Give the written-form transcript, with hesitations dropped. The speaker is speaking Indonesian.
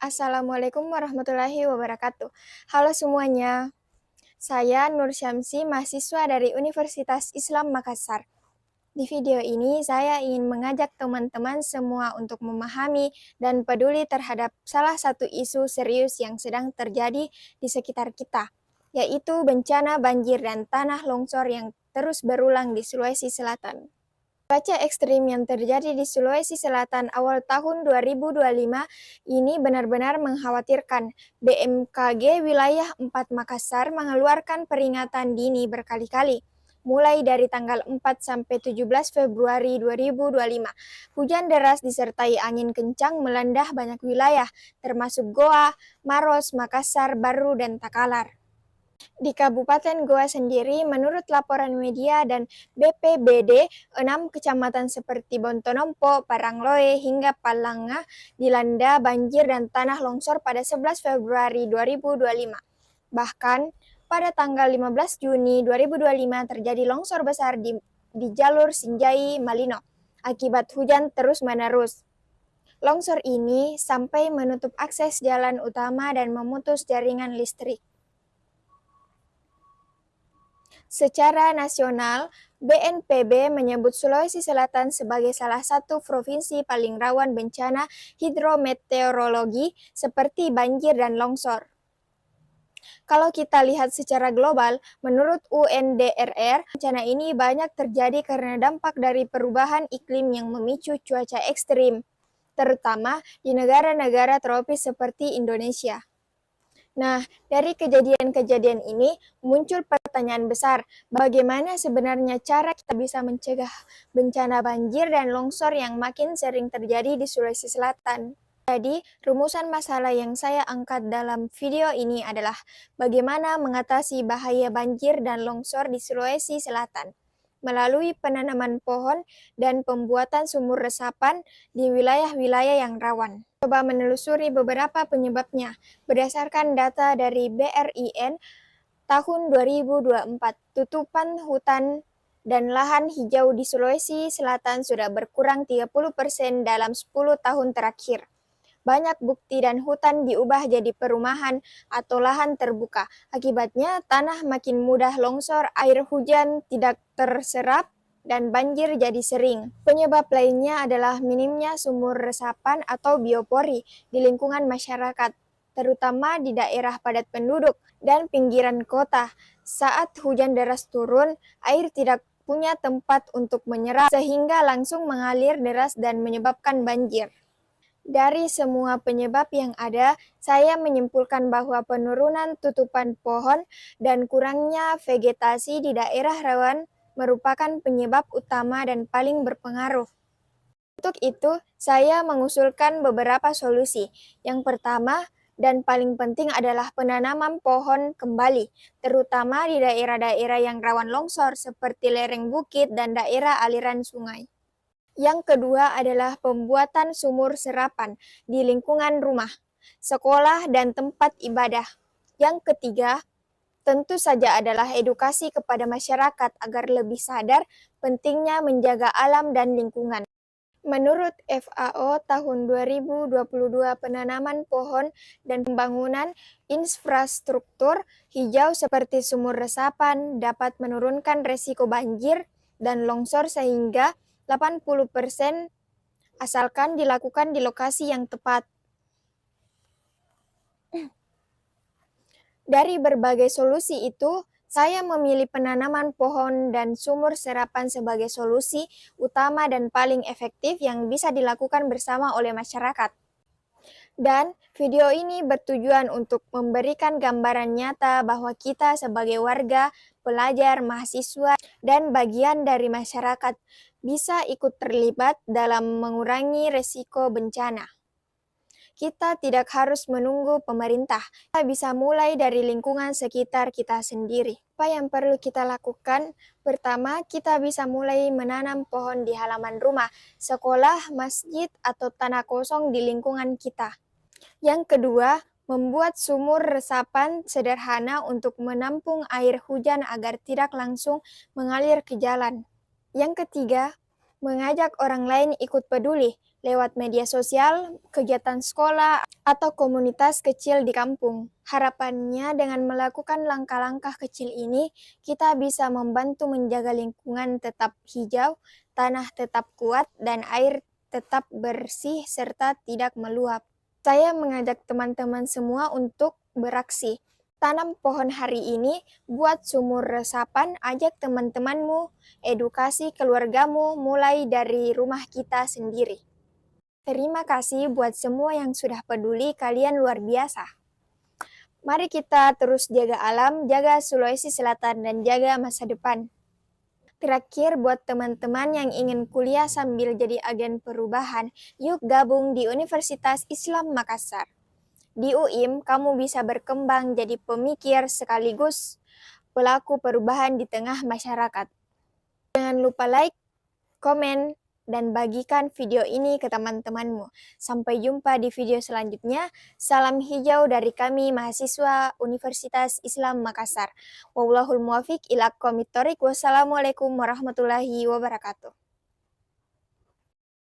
Assalamualaikum warahmatullahi wabarakatuh. Halo semuanya, saya Nur Syamsi, mahasiswa dari Universitas Islam Makassar. Di video ini, saya ingin mengajak teman-teman semua untuk memahami dan peduli terhadap salah satu isu serius yang sedang terjadi di sekitar kita, yaitu bencana banjir dan tanah longsor yang terus berulang di Sulawesi Selatan. Cuaca ekstrim yang terjadi di Sulawesi Selatan awal tahun 2025 ini benar-benar mengkhawatirkan. BMKG Wilayah 4 Makassar mengeluarkan peringatan dini berkali-kali, mulai dari tanggal 4 sampai 17 Februari 2025. Hujan deras disertai angin kencang melanda banyak wilayah, termasuk Goa, Maros, Makassar, Baru, dan Takalar. Di Kabupaten Goa sendiri, menurut laporan media dan BPBD, 6 kecamatan seperti Bontonompo, Parangloe, hingga Palanga dilanda banjir dan tanah longsor pada 11 Februari 2025. Bahkan, pada tanggal 15 Juni 2025 terjadi longsor besar di jalur Sinjai Malino akibat hujan terus-menerus. Longsor ini sampai menutup akses jalan utama dan memutus jaringan listrik. Secara nasional, BNPB menyebut Sulawesi Selatan sebagai salah satu provinsi paling rawan bencana hidrometeorologi seperti banjir dan longsor. Kalau kita lihat secara global, menurut UNDRR, bencana ini banyak terjadi karena dampak dari perubahan iklim yang memicu cuaca ekstrim, terutama di negara-negara tropis seperti Indonesia. Nah, dari kejadian-kejadian ini muncul pertanyaan besar, bagaimana sebenarnya cara kita bisa mencegah bencana banjir dan longsor yang makin sering terjadi di Sulawesi Selatan? Jadi, rumusan masalah yang saya angkat dalam video ini adalah bagaimana mengatasi bahaya banjir dan longsor di Sulawesi Selatan melalui penanaman pohon dan pembuatan sumur resapan di wilayah-wilayah yang rawan. Coba menelusuri beberapa penyebabnya. Berdasarkan data dari BRIN tahun 2024, tutupan hutan dan lahan hijau di Sulawesi Selatan sudah berkurang 30% dalam 10 tahun terakhir. Banyak bukti dan hutan diubah jadi perumahan atau lahan terbuka. Akibatnya, tanah makin mudah longsor, air hujan tidak terserap, dan banjir jadi sering. Penyebab lainnya adalah minimnya sumur resapan atau biopori di lingkungan masyarakat, terutama di daerah padat penduduk dan pinggiran kota. Saat hujan deras turun, air tidak punya tempat untuk menyerap sehingga langsung mengalir deras dan menyebabkan banjir. Dari semua penyebab yang ada, saya menyimpulkan bahwa penurunan tutupan pohon dan kurangnya vegetasi di daerah rawan merupakan penyebab utama dan paling berpengaruh. Untuk itu, saya mengusulkan beberapa solusi. Yang pertama dan paling penting adalah penanaman pohon kembali, terutama di daerah-daerah yang rawan longsor seperti lereng bukit dan daerah aliran sungai. Yang kedua adalah pembuatan sumur serapan di lingkungan rumah, sekolah, dan tempat ibadah. Yang ketiga, tentu saja adalah edukasi kepada masyarakat agar lebih sadar pentingnya menjaga alam dan lingkungan. Menurut FAO tahun 2022, penanaman pohon dan pembangunan infrastruktur hijau seperti sumur resapan dapat menurunkan resiko banjir dan longsor sehingga 80% asalkan dilakukan di lokasi yang tepat. Dari berbagai solusi itu, saya memilih penanaman pohon dan sumur serapan sebagai solusi utama dan paling efektif yang bisa dilakukan bersama oleh masyarakat. Dan video ini bertujuan untuk memberikan gambaran nyata bahwa kita sebagai warga, pelajar, mahasiswa, dan bagian dari masyarakat bisa ikut terlibat dalam mengurangi resiko bencana. Kita tidak harus menunggu pemerintah, kita bisa mulai dari lingkungan sekitar kita sendiri. Apa yang perlu kita lakukan? Pertama, kita bisa mulai menanam pohon di halaman rumah, sekolah, masjid, atau tanah kosong di lingkungan kita. Yang kedua, membuat sumur resapan sederhana untuk menampung air hujan agar tidak langsung mengalir ke jalan. Yang ketiga, mengajak orang lain ikut peduli lewat media sosial, kegiatan sekolah, atau komunitas kecil di kampung. Harapannya dengan melakukan langkah-langkah kecil ini, kita bisa membantu menjaga lingkungan tetap hijau, tanah tetap kuat, dan air tetap bersih serta tidak meluap. Saya mengajak teman-teman semua untuk beraksi. Tanam pohon hari ini, buat sumur resapan, ajak teman-temanmu, edukasi keluargamu mulai dari rumah kita sendiri. Terima kasih buat semua yang sudah peduli, kalian luar biasa. Mari kita terus jaga alam, jaga Sulawesi Selatan, dan jaga masa depan. Terakhir, buat teman-teman yang ingin kuliah sambil jadi agen perubahan, yuk gabung di Universitas Islam Makassar. Di UIM, kamu bisa berkembang jadi pemikir sekaligus pelaku perubahan di tengah masyarakat. Jangan lupa like, komen, dan bagikan video ini ke teman-temanmu. Sampai jumpa di video selanjutnya. Salam hijau dari kami mahasiswa Universitas Islam Makassar. Wallahul muwafiq ila aqwamit thoriq. Wassalamualaikum warahmatullahi wabarakatuh.